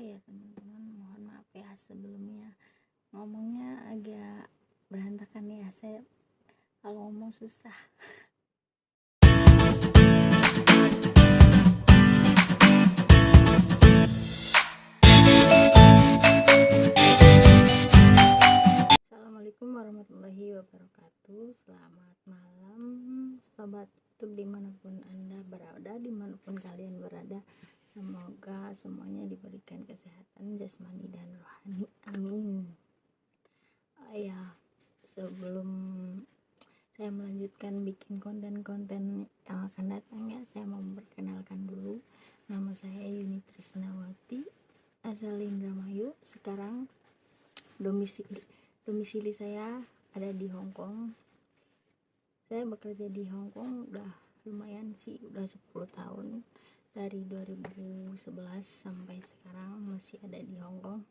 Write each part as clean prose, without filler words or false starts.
ya teman-teman, mohon maaf ya sebelumnya ngomongnya agak berantakan ya, saya kalau ngomong susah. Assalamualaikum warahmatullahi wabarakatuh. Selamat malam sobat YouTube dimanapun anda berada, dimanapun kalian berada. Semoga semuanya diberikan kesehatan jasmani dan rohani, amin. Ya, sebelum saya melanjutkan bikin konten-konten yang akan datang ya, saya mau memperkenalkan dulu. Nama saya Yuni Trisnawati, asal Indramayu. Sekarang domisili saya ada di Hong Kong. Saya bekerja di Hong Kong udah lumayan sih, udah 10 tahun. Dari 2011 sampai sekarang masih ada di Hong Kong.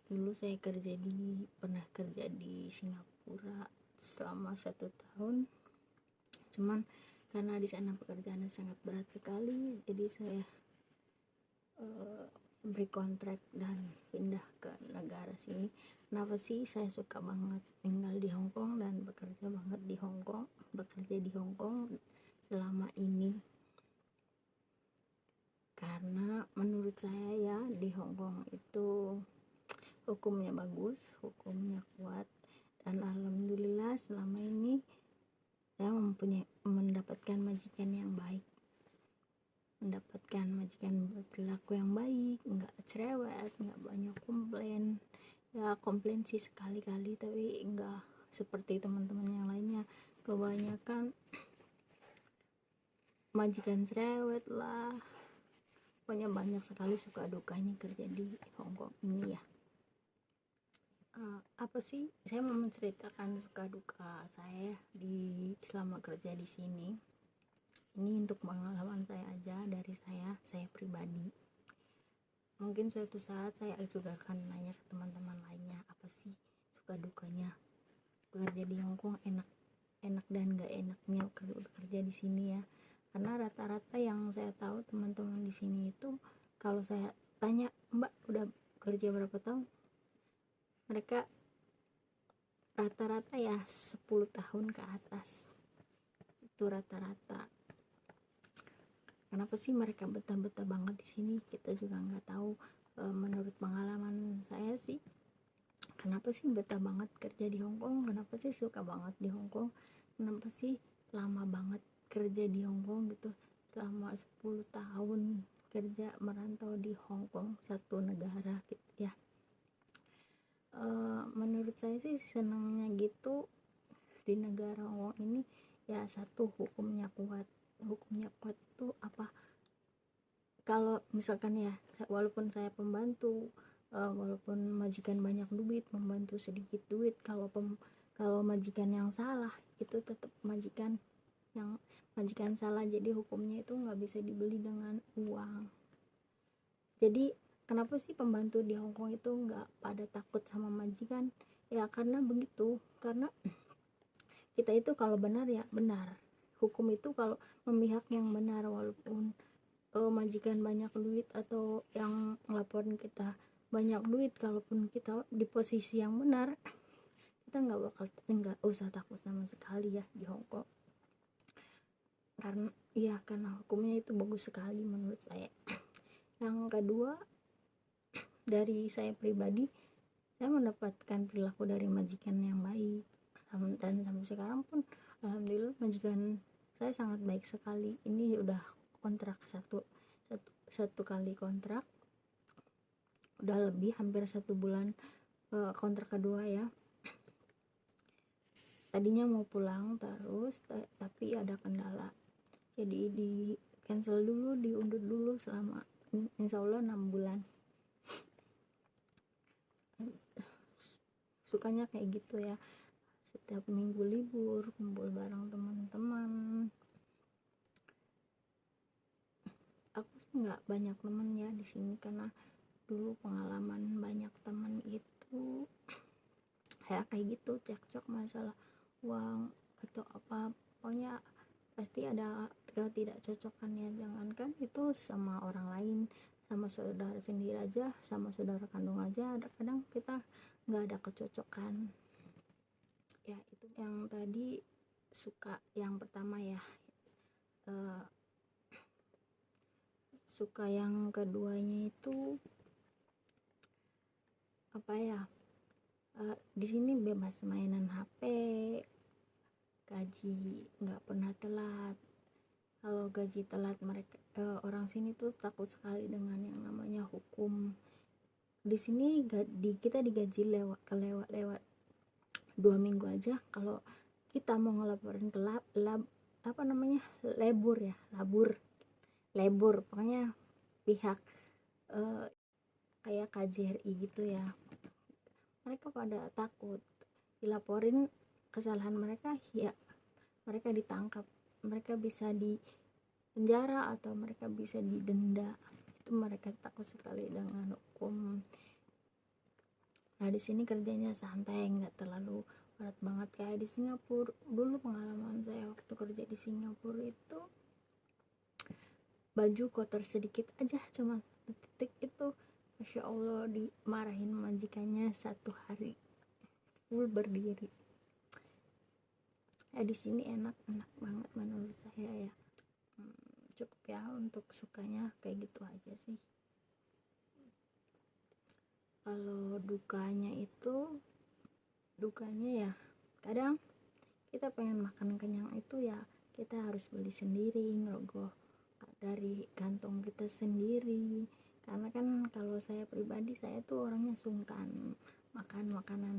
Dulu saya pernah kerja di Singapura selama 1 tahun. Cuman karena di sana pekerjaannya sangat berat sekali, jadi saya beri kontrak dan pindah ke negara sini. Kenapa sih saya suka banget tinggal di Hong Kong dan bekerja di Hong Kong selama ini? Karena menurut saya ya, di Hong Kong itu hukumnya bagus, hukumnya kuat, dan alhamdulillah selama ini saya mendapatkan majikan yang baik, mendapatkan majikan berperilaku yang baik, nggak cerewet, nggak banyak komplain. Ya komplain sih sekali-kali, tapi nggak seperti teman-teman yang lainnya. Kebanyakan majikan cerewet lah, pokoknya banyak sekali suka dukanya kerja di Hong Kong ini ya. Apa sih, saya mau menceritakan suka duka saya selama kerja di sini. Ini untuk pengalaman saya aja, dari saya pribadi. Mungkin suatu saat saya juga akan nanya ke teman-teman lainnya, apa sih suka dukanya bekerja di Hong Kong, enak dan gak enaknya bekerja di sini ya. Karena rata-rata yang saya tahu teman-teman di sini itu, kalau saya tanya, Mbak udah kerja berapa tahun, mereka rata-rata ya 10 tahun ke atas, itu rata-rata. Kenapa sih mereka betah-betah banget di sini, kita juga nggak tahu. Menurut pengalaman saya sih, kenapa sih betah banget kerja di Hong Kong, kenapa sih suka banget di Hong Kong, kenapa sih lama banget kerja di Hong Kong gitu, selama 10 tahun kerja merantau di Hong Kong, satu negara gitu ya. Menurut saya sih senangnya gitu di negara Hong Kong ini ya, satu, hukumnya kuat tuh apa, kalau misalkan ya, walaupun saya pembantu, walaupun majikan banyak duit, membantu sedikit duit, kalau majikan yang salah itu tetap majikan salah, jadi hukumnya itu nggak bisa dibeli dengan uang. Jadi kenapa sih pembantu di Hong Kong itu nggak pada takut sama majikan ya? Karena begitu, karena kita itu kalau benar ya benar, hukum itu kalau memihak yang benar, walaupun majikan banyak duit atau yang ngelaporin kita banyak duit, kalaupun kita di posisi yang benar, kita nggak usah takut sama sekali ya di Hong Kong. Karena hukumnya itu bagus sekali menurut saya. Yang kedua, dari saya pribadi, saya mendapatkan perilaku dari majikan yang baik, dan sampai sekarang pun alhamdulillah majikan saya sangat baik sekali. Ini udah kontrak satu kali kontrak, udah lebih hampir 1 bulan kontrak kedua ya. Tadinya mau pulang terus, tapi ada kendala, jadi di cancel dulu, diundur dulu selama insya Allah 6 bulan. Sukanya kayak gitu ya, setiap minggu libur kumpul bareng teman-teman. Aku sih nggak banyak teman ya di sini, karena dulu pengalaman banyak teman itu kayak gitu, cekcok masalah uang atau apa, pokoknya pasti ada tidak cocokan ya. Jangankan itu sama orang lain, sama saudara sendiri aja, sama saudara kandung aja ada kadang kita nggak ada kecocokan. Ya itu yang tadi suka yang pertama ya. Suka yang keduanya itu apa ya, di sini bebas mainan HP, gaji nggak pernah telat. Kalau gaji telat mereka orang sini tuh takut sekali dengan yang namanya hukum. Di sini kita digaji lewat 2 minggu aja. Kalau kita mau ngelaporin ke apa namanya, labur pokoknya pihak kayak KJRI gitu ya, mereka pada takut dilaporin kesalahan mereka, ya mereka ditangkap, mereka bisa di penjara atau mereka bisa didenda. Itu mereka takut sekali dengan hukum. Nah di sini kerjanya santai, nggak terlalu berat banget kayak di Singapura. Dulu pengalaman saya waktu kerja di Singapura itu, baju kotor sedikit aja cuma 1 titik itu Masya Allah dimarahin majikannya 1 hari full berdiri. Ya di sini enak banget menurut saya ya. Cukup ya untuk sukanya kayak gitu aja sih. Kalau dukanya ya kadang kita pengen makan kenyang itu ya kita harus beli sendiri, ngerogoh dari kantong kita sendiri. Karena kan kalau saya pribadi, saya tuh orangnya sungkan makan makanan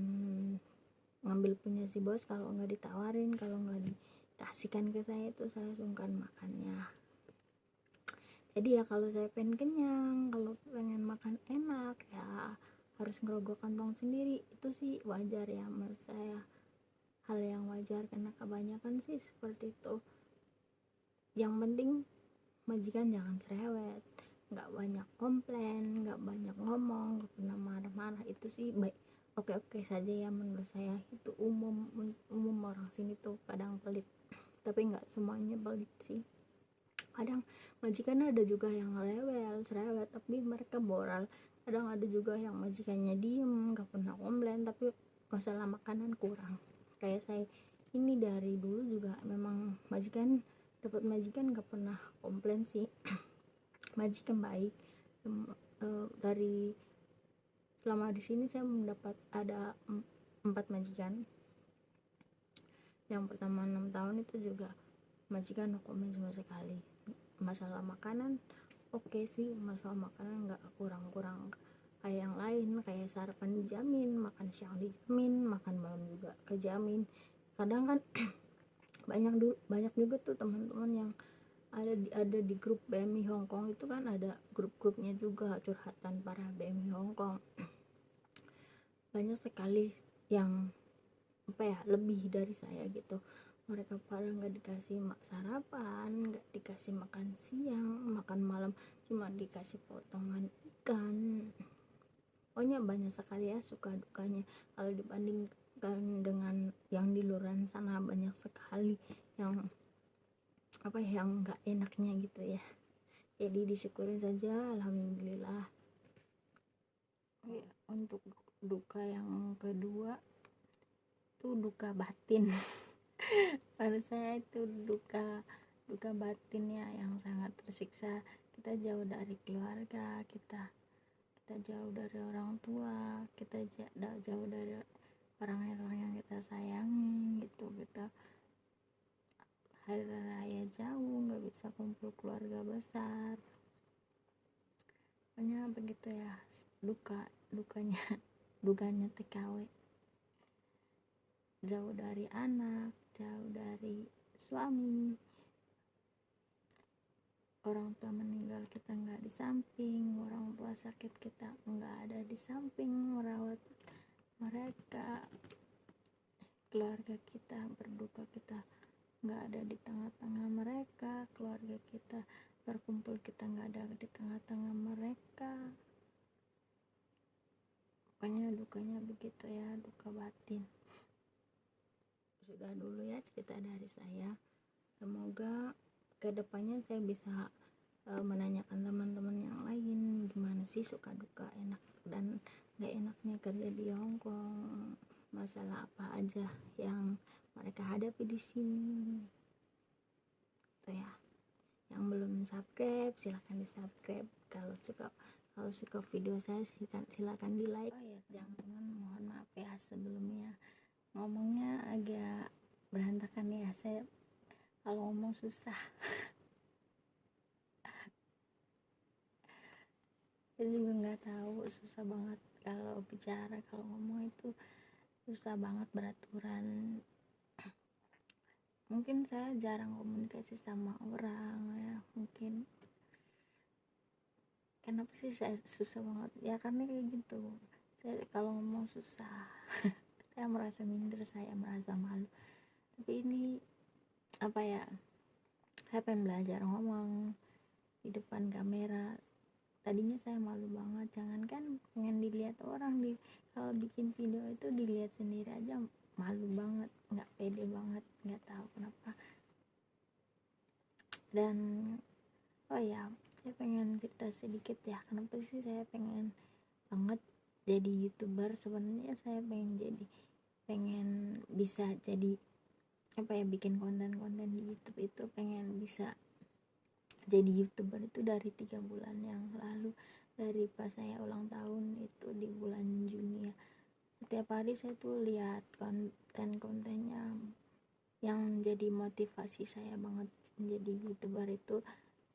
ngambil punya si bos. Kalau nggak ditawarin, kalau nggak dikasihkan ke saya itu saya sungkan makannya. Jadi ya kalau saya pengen kenyang, kalau pengen makan enak ya harus ngerogoh kantong sendiri. Itu sih wajar ya menurut saya, hal yang wajar karena kebanyakan sih seperti itu. Yang penting majikan jangan cerewet, nggak banyak komplain, nggak banyak ngomong, nggak pernah marah-marah. Itu sih baik, oke saja ya menurut saya. Itu umum orang sini tuh kadang pelit, tapi nggak semuanya pelit sih. Kadang majikan ada juga yang rewel cerewet tapi mereka moral. Kadang ada juga yang majikannya diem, nggak pernah komplain, tapi masalah makanan kurang. Kayak saya ini dari dulu juga memang dapat majikan nggak pernah komplain sih. Majikan baik. Dari selama di sini saya mendapat ada 4 majikan. Yang pertama 6 tahun itu juga majikan no komen sama sekali. Masalah makanan oke sih, masalah makanan nggak kurang kayak yang lain, kayak sarapan dijamin, makan siang dijamin, makan malam juga kejamin. Kadang kan banyak juga tuh teman-teman yang ada di grup BMI Hongkong itu kan, ada grup-grupnya juga curhatan para BMI Hongkong. Banyak sekali yang lebih dari saya gitu. Mereka pada nggak dikasih sarapan, nggak dikasih makan siang, makan malam cuma dikasih potongan ikan. Pokoknya banyak sekali ya suka dukanya. Kalau dibandingkan dengan yang di luar sana, banyak sekali yang yang nggak enaknya gitu ya. Jadi disyukurin saja, alhamdulillah. Untuk duka yang kedua itu duka batin. Menurut saya itu duka batinnya yang sangat tersiksa. Kita jauh dari keluarga, kita jauh dari orang tua, kita jauh dari orang-orang yang kita sayangi gitu. Kita hari raya jauh, nggak bisa kumpul keluarga besar. Pokoknya begitu ya dukanya TKW. Jauh dari anak, jauh dari suami, orang tua meninggal kita nggak di samping, orang tua sakit kita nggak ada di samping merawat mereka, keluarga kita berduka kita nggak ada di tengah-tengah mereka, keluarga kita berkumpul kita nggak ada di tengah-tengah mereka. Pokoknya dukanya begitu ya, duka batin. Sudah dulu ya cerita dari saya. Semoga kedepannya saya bisa menanyakan teman-teman yang lain gimana sih suka duka enak dan gak enaknya kerja di Hong Kong, masalah apa aja yang mereka hadapi di sini. Tuh ya, yang belum subscribe silahkan di subscribe. Kalau suka video saya silakan di like. Oh ya teman-teman, mohon maaf ya sebelumnya ngomongnya agak berantakan ya, saya kalau ngomong susah. Saya juga nggak tahu, susah banget kalau bicara, kalau ngomong itu susah banget beraturan. Mungkin saya jarang komunikasi sama orang ya, mungkin kenapa sih saya susah banget ya, karena kayak gitu saya kalau ngomong susah. Saya merasa minder, saya merasa malu, tapi ini apa ya, saya pengen belajar ngomong di depan kamera. Tadinya saya malu banget, jangankan pengen dilihat orang, kalau bikin video itu dilihat sendiri aja malu banget, nggak pede banget, nggak tahu kenapa. Dan oh ya, saya pengen cerita sedikit ya, kenapa sih saya pengen banget jadi YouTuber. Sebenarnya saya pengen bisa jadi apa ya, bikin konten-konten di YouTube itu, pengen bisa jadi YouTuber itu dari 3 bulan yang lalu, dari pas saya ulang tahun itu di bulan Juni ya. Setiap hari saya tuh lihat konten-kontennya yang jadi motivasi saya banget menjadi YouTuber itu.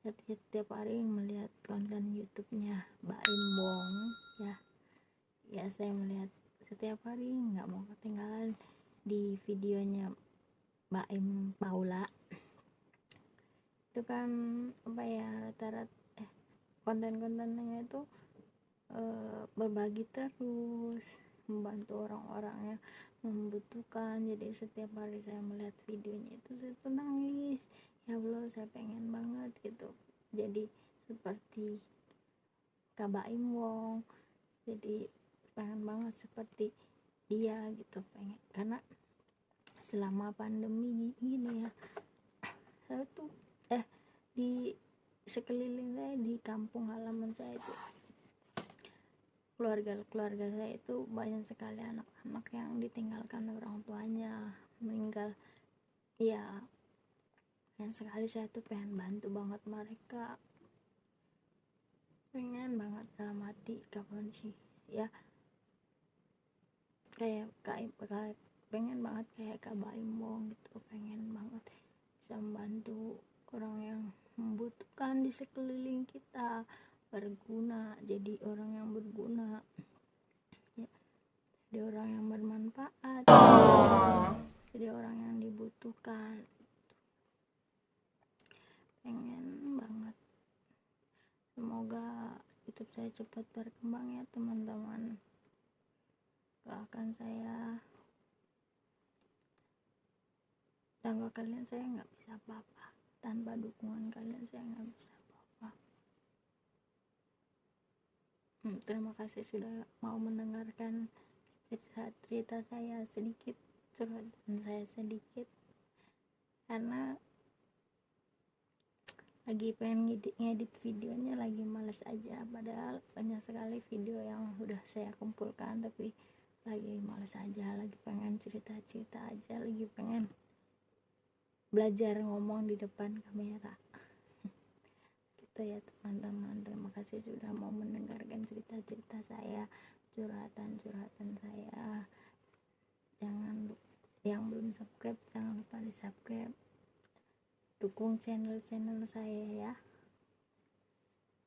Setiap hari melihat konten YouTube-nya Mbak Imbong ya saya melihat setiap hari, nggak mau ketinggalan di videonya Mbak Im Paula. Itu kan apa ya, rata-rata konten-kontennya itu berbagi terus, membantu orang-orang yang membutuhkan. Jadi setiap hari saya melihat videonya itu saya tuh nangis, ya Allah saya pengen banget gitu jadi seperti Kak Baim Wong, jadi pengen banget seperti dia gitu, pengen. Karena selama pandemi gini ya, saya tuh di sekeliling saya, di kampung halaman saya itu, keluarga saya itu banyak sekali anak-anak yang ditinggalkan orang tuanya, meninggal ya. Dan sekali saya tuh pengen bantu banget mereka, pengen banget dalam hati, kapan sih ya, kayak pengen banget kayak Kak Baimong gitu, pengen banget bisa membantu orang yang membutuhkan di sekeliling kita, berguna, jadi orang yang berguna ya, jadi orang yang bermanfaat, jadi orang yang dibutuhkan. Pengen banget, semoga YouTube saya cepat berkembang ya teman-teman, doakan saya. Tanpa kalian saya nggak bisa apa-apa, tanpa dukungan kalian saya nggak bisa apa-apa. Terima kasih sudah mau mendengarkan cerita saya sedikit, curhatan saya sedikit, karena lagi pengen ngedit videonya, lagi males aja, padahal banyak sekali video yang udah saya kumpulkan, tapi lagi males aja, lagi pengen cerita-cerita aja, lagi pengen belajar ngomong di depan kamera gitu ya teman-teman. Terima kasih sudah mau mendengarkan cerita-cerita saya, curhatan-curhatan saya. Yang belum subscribe jangan lupa di subscribe, dukung channel saya ya,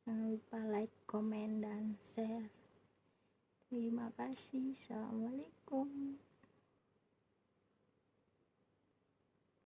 jangan lupa like, komen, dan share. Terima kasih. Assalamualaikum.